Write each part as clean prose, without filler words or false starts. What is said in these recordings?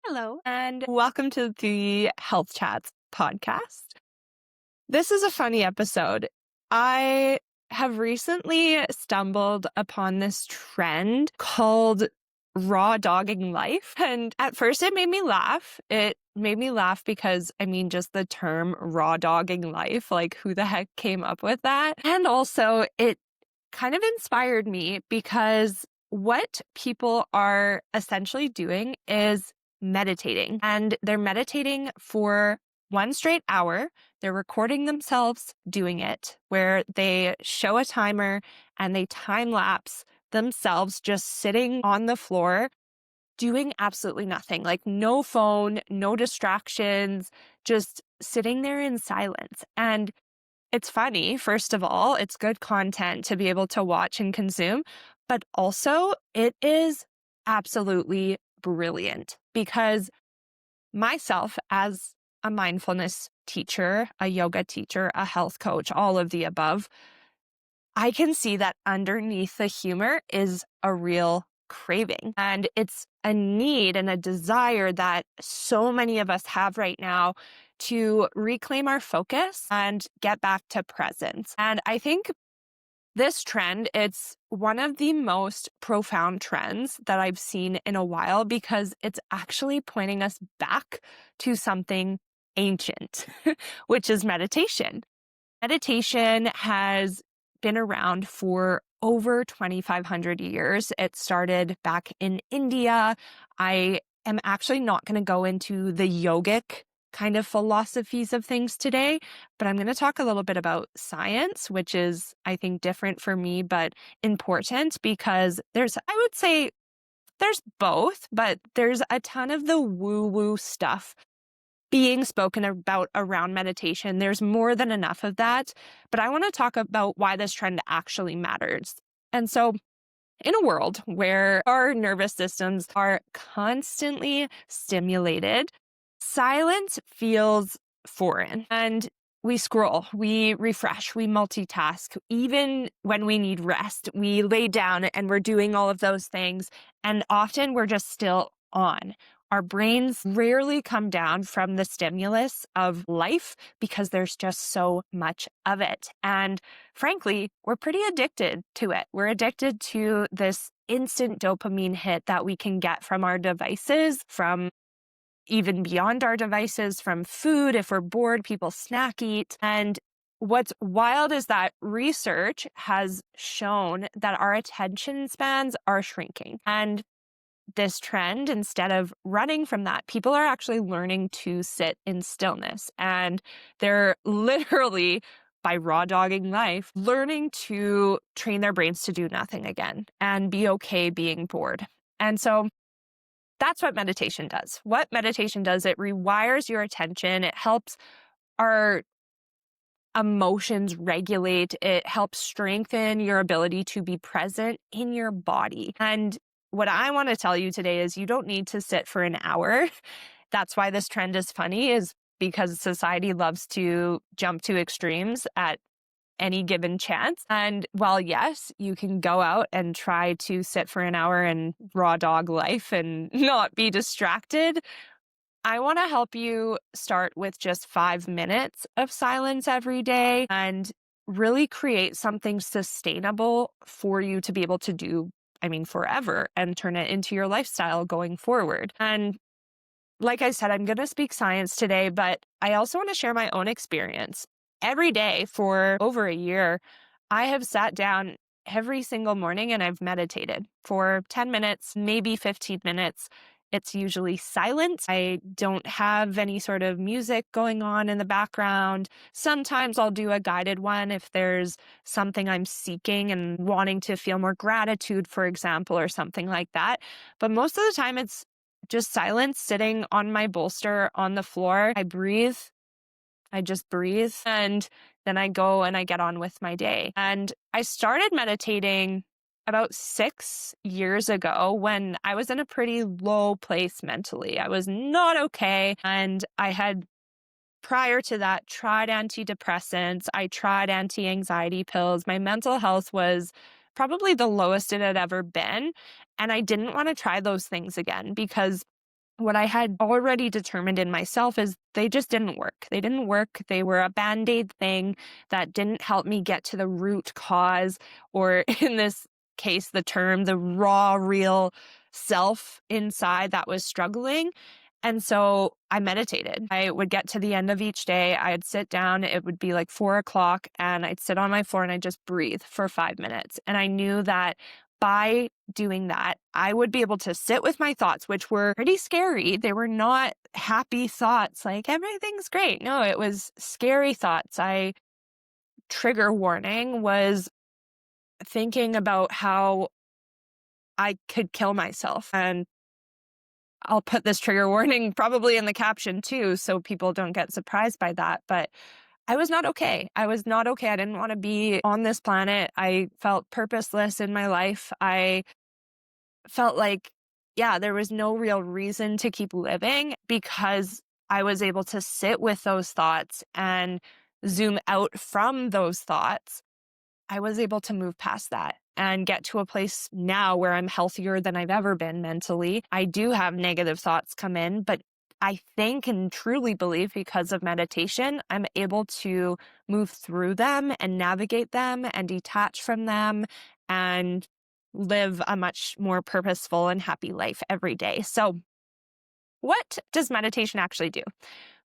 Hello, and welcome to the Health Chats podcast. This is a funny episode. I have recently stumbled upon this trend called raw dogging life. And at first it made me laugh. It made me laugh because, just the term raw dogging life, like who the heck came up with that? And also it kind of inspired me because what people are essentially doing is meditating, and they're meditating for 1 straight hour. They're recording themselves doing it, where they show a timer and they time lapse themselves just sitting on the floor doing absolutely nothing, like no phone, no distractions, just sitting there in silence. And it's funny, first of all, it's good content to be able to watch and consume, but also it is absolutely brilliant because myself, as a mindfulness teacher, a yoga teacher, a health coach, all of the above, I can see that underneath the humor is a real craving. And it's a need and a desire that so many of us have right now to reclaim our focus and get back to presence. And I think this trend, it's one of the most profound trends that I've seen in a while because it's actually pointing us back to something ancient, which is meditation. Meditation has been around for over 2,500 years. It started back in India. I am actually not going to go into the yogic kind of philosophies of things today, but I'm going to talk a little bit about science, which is, I think, different for me, but important because I would say there's both, but there's a ton of the woo-woo stuff being spoken about around meditation. There's more than enough of that, but I want to talk about why this trend actually matters. And so in a world where our nervous systems are constantly stimulated, silence feels foreign. And we scroll, we refresh, we multitask. Even when we need rest, we lay down and we're doing all of those things. And often we're just still on. Our brains rarely come down from the stimulus of life because there's just so much of it. And frankly, we're pretty addicted to it. We're addicted to this instant dopamine hit that we can get from our devices, from even beyond our devices, from food. If we're bored, people snack eat. And what's wild is that research has shown that our attention spans are shrinking. And this trend, instead of running from that, people are actually learning to sit in stillness. And they're literally, by raw dogging life, learning to train their brains to do nothing again and be okay being bored. And so that's what meditation does. What meditation does, it rewires your attention. It helps our emotions regulate. It helps strengthen your ability to be present in your body. And what I want to tell you today is you don't need to sit for an hour. That's why this trend is funny, is because society loves to jump to extremes at any given chance. And while yes, you can go out and try to sit for an hour and raw dog life and not be distracted, I want to help you start with just 5 minutes of silence every day and really create something sustainable for you to be able to do, forever, and turn it into your lifestyle going forward. And like I said, I'm going to speak science today, but I also want to share my own experience. Every day for over a year, I have sat down every single morning and I've meditated for 10 minutes, maybe 15 minutes. It's usually silent. I don't have any sort of music going on in the background. Sometimes I'll do a guided one if there's something I'm seeking and wanting to feel more gratitude, for example, or something like that. But most of the time it's just silence, sitting on my bolster on the floor. I just breathe, and then I go and I get on with my day. And I started meditating about 6 years ago when I was in a pretty low place mentally. I was not okay. And I had, prior to that, tried antidepressants. I tried anti-anxiety pills. My mental health was probably the lowest it had ever been. And I didn't want to try those things again because what I had already determined in myself is they just didn't work. They didn't work. They were a band-aid thing that didn't help me get to the root cause, or in this case, the raw, real self inside that was struggling. And so I meditated. I would get to the end of each day. I'd sit down. It would be like 4 o'clock, and I'd sit on my floor and I'd just breathe for 5 minutes. And I knew that by doing that, I would be able to sit with my thoughts, which were pretty scary. They were not happy thoughts like everything's great. No, it was scary thoughts. Trigger warning was thinking about how I could kill myself. And I'll put this trigger warning probably in the caption too, so people don't get surprised by that. But I was not okay. I was not okay. I didn't want to be on this planet. I felt purposeless in my life. I felt like, yeah, there was no real reason to keep living because I was able to sit with those thoughts and zoom out from those thoughts. I was able to move past that and get to a place now where I'm healthier than I've ever been mentally. I do have negative thoughts come in, but I think and truly believe because of meditation, I'm able to move through them and navigate them and detach from them and live a much more purposeful and happy life every day. So, what does meditation actually do?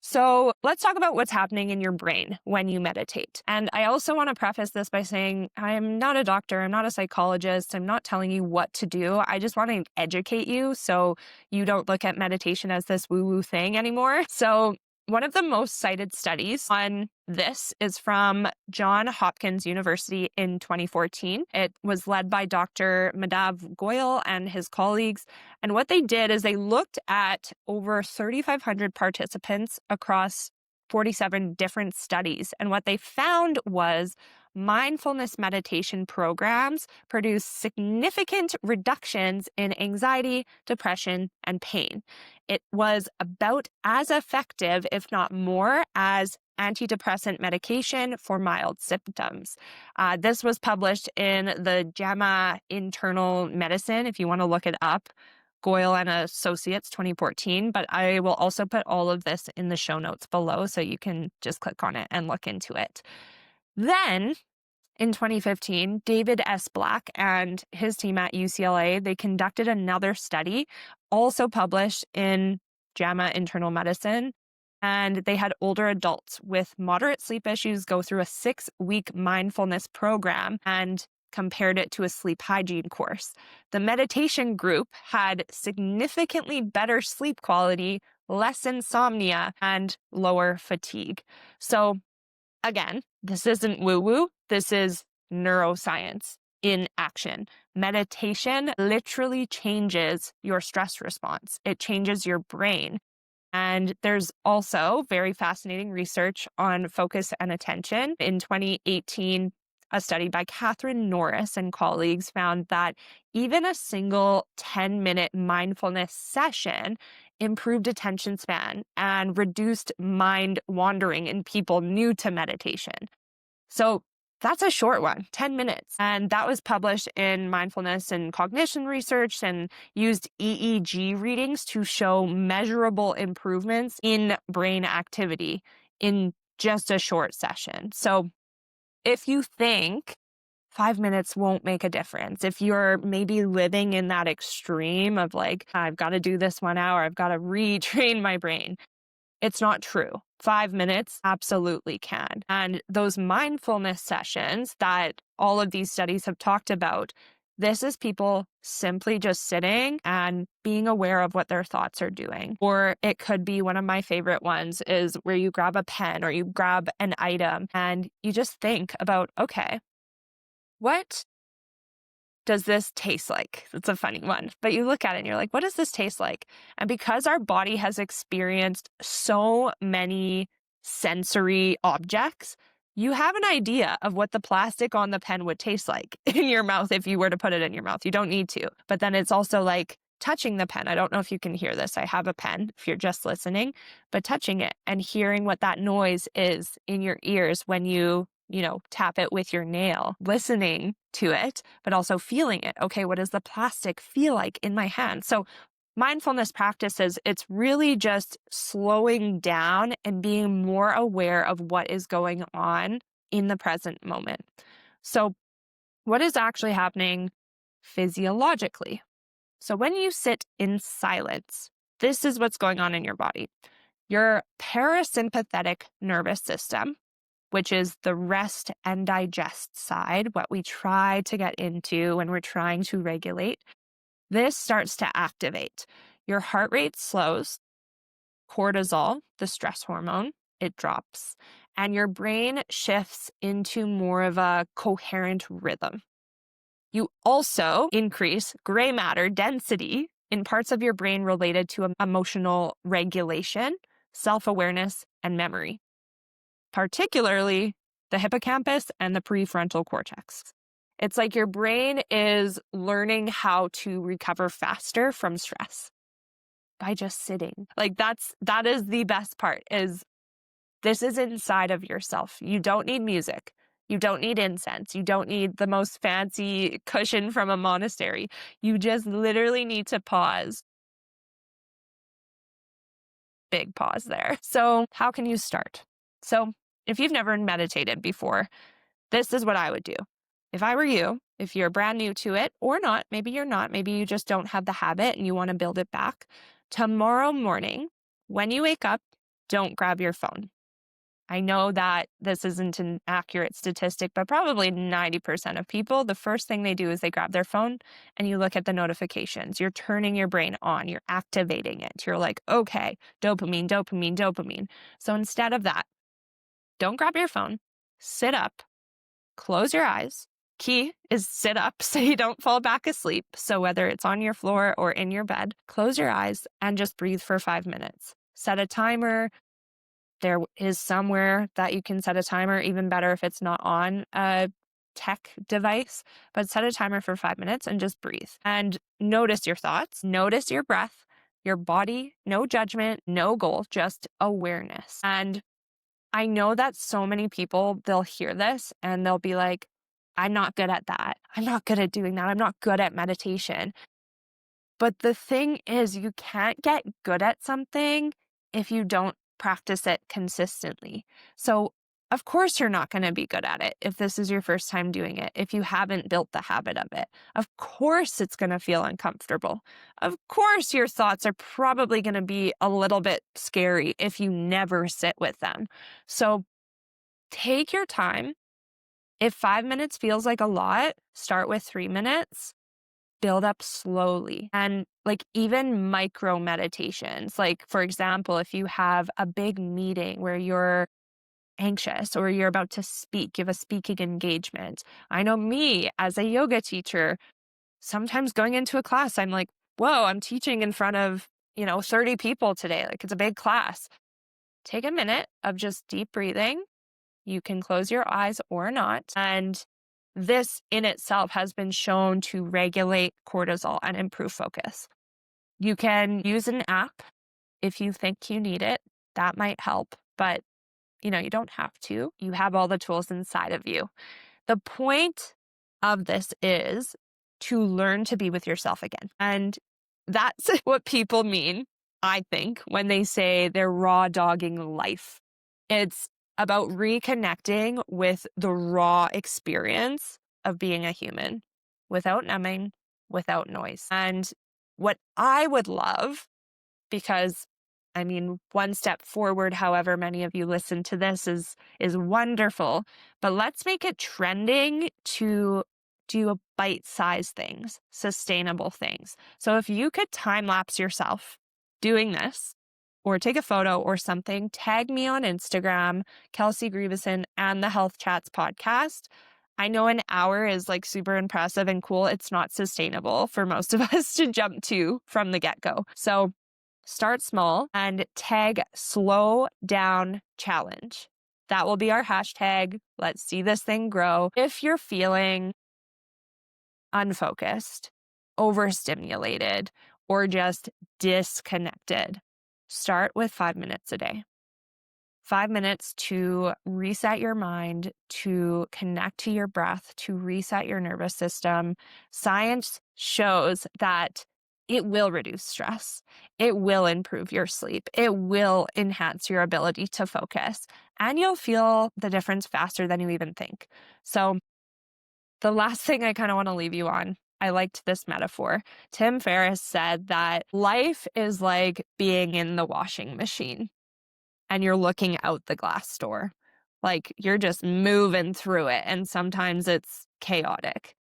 So let's talk about what's happening in your brain when you meditate. And I also want to preface this by saying I'm not a doctor, I'm not a psychologist, I'm not telling you what to do. I just want to educate you so you don't look at meditation as this woo-woo thing anymore. So one of the most cited studies on this is from Johns Hopkins University in 2014. It was led by Dr. Madhav Goyal and his colleagues. And what they did is they looked at over 3,500 participants across 47 different studies. And what they found was mindfulness meditation programs produce significant reductions in anxiety, depression, and pain. It was about as effective, if not more, as antidepressant medication for mild symptoms. This was published in the JAMA Internal Medicine, if you want to look it up, Goyal and Associates 2014, but I will also put all of this in the show notes below so you can just click on it and look into it. Then in 2015, David S. Black and his team at UCLA, they conducted another study, also published in JAMA Internal Medicine, and they had older adults with moderate sleep issues go through a 6-week mindfulness program and compared it to a sleep hygiene course. The meditation group had significantly better sleep quality, less insomnia, and lower fatigue. So again, this isn't woo-woo. This is neuroscience in action. Meditation literally changes your stress response. It changes your brain. And there's also very fascinating research on focus and attention. In 2018, a study by Catherine Norris and colleagues found that even a single 10-minute mindfulness session improved attention span and reduced mind wandering in people new to meditation. So that's a short one, 10 minutes. And that was published in Mindfulness and Cognition Research and used EEG readings to show measurable improvements in brain activity in just a short session. So if you think 5 minutes won't make a difference, if you're maybe living in that extreme of like, I've got to do this 1 hour, I've got to retrain my brain, it's not true. 5 minutes absolutely can. And those mindfulness sessions that all of these studies have talked about, this is people simply just sitting and being aware of what their thoughts are doing. Or it could be one of my favorite ones is where you grab a pen or you grab an item and you just think about, okay, what does this taste like? It's a funny one, but you look at it and you're like, what does this taste like? And because our body has experienced so many sensory objects, you have an idea of what the plastic on the pen would taste like in your mouth if you were to put it in your mouth. You don't need to. But then it's also like touching the pen. I don't know if you can hear this. I have a pen if you're just listening, but touching it and hearing what that noise is in your ears when you tap it with your nail, listening to it, but also feeling it. Okay, what does the plastic feel like in my hand? So mindfulness practices, it's really just slowing down and being more aware of what is going on in the present moment. So, what is actually happening physiologically? So, when you sit in silence, this is what's going on in your body. Your parasympathetic nervous system, which is the rest and digest side, what we try to get into when we're trying to regulate, this starts to activate. Your heart rate slows, cortisol, the stress hormone, it drops, and your brain shifts into more of a coherent rhythm. You also increase gray matter density in parts of your brain related to emotional regulation, self-awareness, and memory, particularly the hippocampus and the prefrontal cortex. It's like your brain is learning how to recover faster from stress by just sitting. Like that is the best part, is this is inside of yourself. You don't need music. You don't need incense. You don't need the most fancy cushion from a monastery. You just literally need to pause. Big pause there. So how can you start? So if you've never meditated before, this is what I would do. If I were you, if you're brand new to it or not, maybe you're not, maybe you just don't have the habit and you want to build it back. Tomorrow morning, when you wake up, don't grab your phone. I know that this isn't an accurate statistic, but probably 90% of people, the first thing they do is they grab their phone and you look at the notifications. You're turning your brain on, you're activating it. You're like, okay, dopamine, dopamine, dopamine. So instead of that, don't grab your phone, sit up, close your eyes. Key is sit up so you don't fall back asleep. So whether it's on your floor or in your bed, close your eyes and just breathe for 5 minutes. Set a timer. There is somewhere that you can set a timer, even better if it's not on a tech device, but set a timer for 5 minutes and just breathe. And notice your thoughts, notice your breath, your body, no judgment, no goal, just awareness. And I know that so many people, they'll hear this and they'll be like, I'm not good at that. I'm not good at doing that. I'm not good at meditation. But the thing is, you can't get good at something if you don't practice it consistently. So, of course, you're not going to be good at it if this is your first time doing it, if you haven't built the habit of it. Of course, it's going to feel uncomfortable. Of course, your thoughts are probably going to be a little bit scary if you never sit with them. So, take your time. If 5 minutes feels like a lot, start with 3 minutes. Build up slowly, and like even micro meditations. Like, for example, if you have a big meeting where you're anxious or you're about to speak, you have a speaking engagement. I know me as a yoga teacher, sometimes going into a class, I'm like, whoa, I'm teaching in front of, 30 people today. Like, it's a big class. Take a minute of just deep breathing. You can close your eyes or not. And this in itself has been shown to regulate cortisol and improve focus. You can use an app if you think you need it. That might help, but you don't have to. You have all the tools inside of you. The point of this is to learn to be with yourself again. And that's what people mean, I think, when they say they're raw dogging life. It's about reconnecting with the raw experience of being a human without numbing, without noise. And what I would love, because one step forward, however many of you listen to this is wonderful, but let's make it trending to do bite-sized things, sustainable things. So if you could time lapse yourself doing this, or take a photo or something, tag me on Instagram, Kelsey Grieveson, and the Health Chats podcast. I know an hour is like super impressive and cool. It's not sustainable for most of us to jump to from the get-go. So start small and tag slow down challenge. That will be our hashtag. Let's see this thing grow. If you're feeling unfocused, overstimulated, or just disconnected, start with 5 minutes a day. 5 minutes to reset your mind, to connect to your breath, to reset your nervous system. Science shows that it will reduce stress. It will improve your sleep. It will enhance your ability to focus, and you'll feel the difference faster than you even think. So the last thing I kind of want to leave you on, I liked this metaphor. Tim Ferriss said that life is like being in the washing machine and you're looking out the glass door. Like you're just moving through it, and sometimes it's chaotic.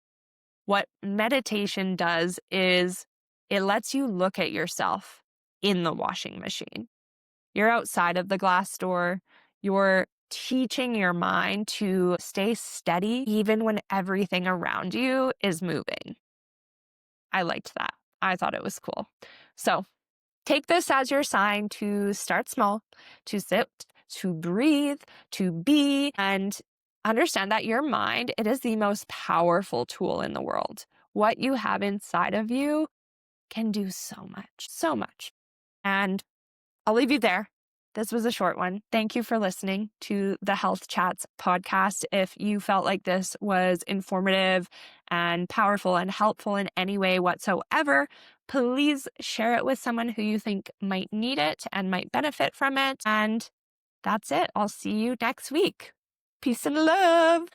What meditation does is it lets you look at yourself in the washing machine. You're outside of the glass door. You're teaching your mind to stay steady even when everything around you is moving. I liked that. I thought it was cool. So take this as your sign to start small, to sit, to breathe, to be, and understand that your mind, it is the most powerful tool in the world. What you have inside of you can do so much, so much. And I'll leave you there. This was a short one. Thank you for listening to the Health Chats podcast. If you felt like this was informative and powerful and helpful in any way whatsoever, please share it with someone who you think might need it and might benefit from it. And that's it. I'll see you next week. Peace and love.